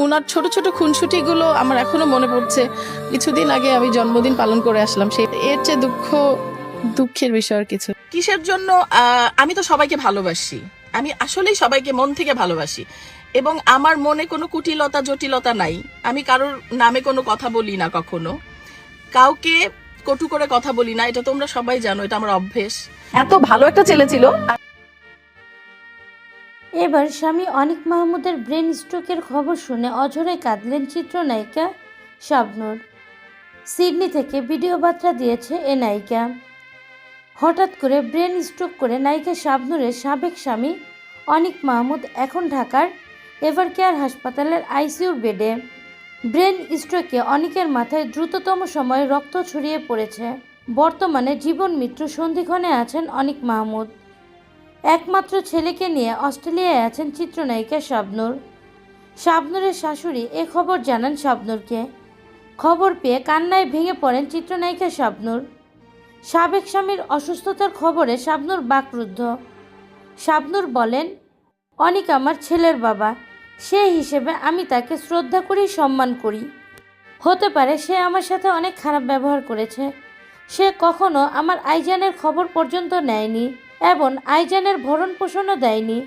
ওনার ছোট ছোট খুনসুটিগুলো আমার এখনো মনে পড়ছে। কিছুদিন আগে আমি জন্মদিন পালন করে আসলাম, সেই এর চেয়ে দুঃখের বিষয় আর কিছু কিসের জন্য। আমি তো সবাইকে ভালোবাসি, আমি আসলেই সবাইকে মন থেকে ভালোবাসি, এবং আমার মনে কোনো কুটিলতা জটিলতা নাই। আমি কারোর নামে কোনো কথা বলি না, কখনো কাউকে কটু করে কথা বলি না, এটা তোমরা সবাই জানো, এটা আমার অভ্যেস। এত ভালো একটা ছেলে ছিল। এবার স্বামী অনিক মাহমুদের ব্রেন স্ট্রোকের খবর শুনে অঝরে কাঁদলেন চিত্রনায়িকা শাবনূর। সিডনি থেকে ভিডিও বার্তা দিয়েছে এ নায়িকা। হঠাৎ করে ব্রেন স্ট্রোক করে নায়িকা শাবনূরের সাবেক স্বামী অনিক মাহমুদ এখন ঢাকার এভারকেয়ার হাসপাতালের আইসিইউর বেডে। ব্রেন স্ট্রোকে অনিকের মাথায় দ্রুততম সময়ে রক্ত ছড়িয়ে পড়েছে। বর্তমানে জীবন মৃত্যু সন্ধিক্ষণে আছেন অনিক মাহমুদ। একমাত্র ছেলেকে নিয়ে অস্ট্রেলিয়ায় আছেন চিত্রনায়িকা শাবনূর। শাবনূরের শাশুড়ি এ খবর জানান শাবনূরকে। খবর পেয়ে কান্নায় ভেঙে পড়েন চিত্রনায়িকা শাবনূর। সাবেক স্বামীর অসুস্থতার খবরে শাবনূর বাকরুদ্ধ। শাবনূর বলেন, অনিক আমার ছেলের বাবা, সে হিসেবে আমি তাকে শ্রদ্ধা করি, সম্মান করি। হতে পারে সে আমার সাথে অনেক খারাপ ব্যবহার করেছে, সে কখনো আমার আইজানের খবর পর্যন্ত নেয়নি এবং আইজানের ভরণ পোষণও দেয়নি।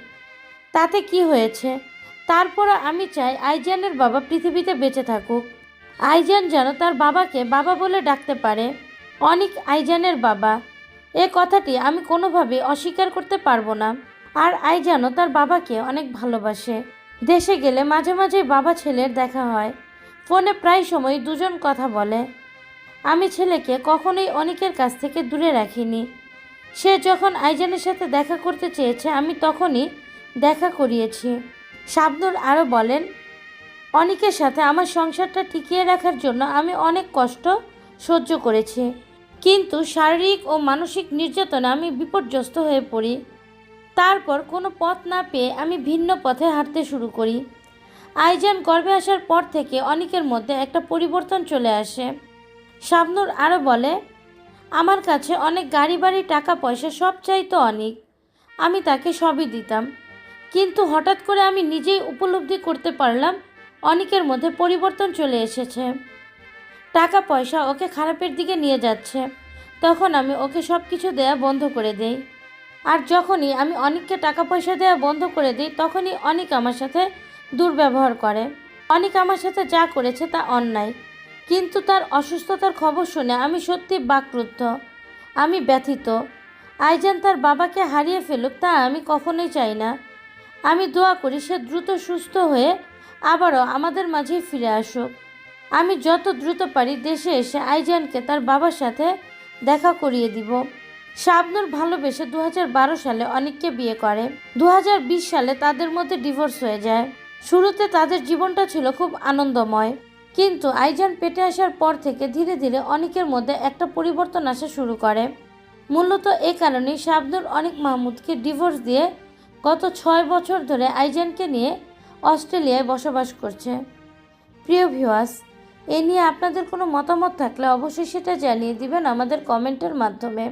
তাতে কি হয়েছে? তারপরে আমি চাই আইজানের বাবা পৃথিবীতে বেঁচে থাকুক। আইজান যেন তার বাবাকে বাবা বলে ডাকতে পারে। অনিক আইজানের বাবা, এ কথাটি আমি কোনোভাবেই অস্বীকার করতে পারবো না। আর আইজানও তার বাবাকে অনেক ভালোবাসে। দেশে গেলে মাঝে মাঝে বাবা ছেলের দেখা হয়, ফোনে প্রায় সময় দুজন কথা বলে। আমি ছেলেকে কখনোই অনিকের কাছ থেকে দূরে রাখিনি। সে যখন আইজানের সাথে দেখা করতে চেয়েছে আমি তখনই দেখা করিয়েছি। শাবনূর আরও বলেন, অনিকের সাথে আমার সংসারটা টিকিয়ে রাখার জন্য আমি অনেক কষ্ট সহ্য করেছি, কিন্তু শারীরিক ও মানসিক নির্যাতনে আমি বিপর্যস্ত হয়ে পড়ি। তারপর কোনো পথ না পেয়ে আমি ভিন্ন পথে হাঁটতে শুরু করি। আইজান গর্ভে আসার পর থেকে অনিকের মধ্যে একটা পরিবর্তন চলে আসে। শাবনূর আরও বলে, আমার কাছে অনেক গাড়ি বাড়ি টাকা পয়সা সব চাইতো অনিক, আমি তাকে সবই দিতাম, কিন্তু হঠাৎ করে আমি নিজেই উপলব্ধি করতে পারলাম অনিকের মধ্যে পরিবর্তন চলে এসেছে। টাকা পয়সা ওকে খারাপের দিকে নিয়ে যাচ্ছে। তখন আমি ওকে সব কিছু দেয়া বন্ধ করে দেই। আর যখনই আমি অনিককে টাকা পয়সা দেওয়া বন্ধ করে দিই তখনই অনিক আমার সাথে দুর্ব্যবহার করে। অনিক আমার সাথে যা করেছে তা অন্যায়, কিন্তু তার অসুস্থতার খবর শুনে আমি সত্যি বাকরুদ্ধ, আমি ব্যথিত। আইজান তার বাবাকে হারিয়ে ফেলুক তা আমি কখনোই চাই না। আমি দোয়া করি সে দ্রুত সুস্থ হয়ে আবারও আমাদের মাঝেই ফিরে আসুক। আমি যত দ্রুত পারি দেশে এসে আইজানকে তার বাবার সাথে দেখা করিয়ে দিব। শাবনূর ভালোবেসে 2012 সালে অনিককে বিয়ে করে। 2020 সালে তাদের মধ্যে ডিভোর্স হয়ে যায়। শুরুতে তাদের জীবনটা ছিল খুব আনন্দময়, কিন্তু আইজান পেটে আসার পর থেকে ধীরে ধীরে অনিকের মধ্যে একটা পরিবর্তন আসা শুরু করে। মূলত এ কারণেই শাবনূর অনিক মাহমুদকে ডিভোর্স দিয়ে গত 6 বছর ধরে আইজানকে নিয়ে অস্ট্রেলিয়ায় বসবাস করছে। প্রিয় ভিউয়ার্স, এ নিয়ে আপনাদের কোনো মতামত থাকলে অবশ্যই সেটা জানিয়ে দিবেন আমাদের কমেন্টের মাধ্যমে।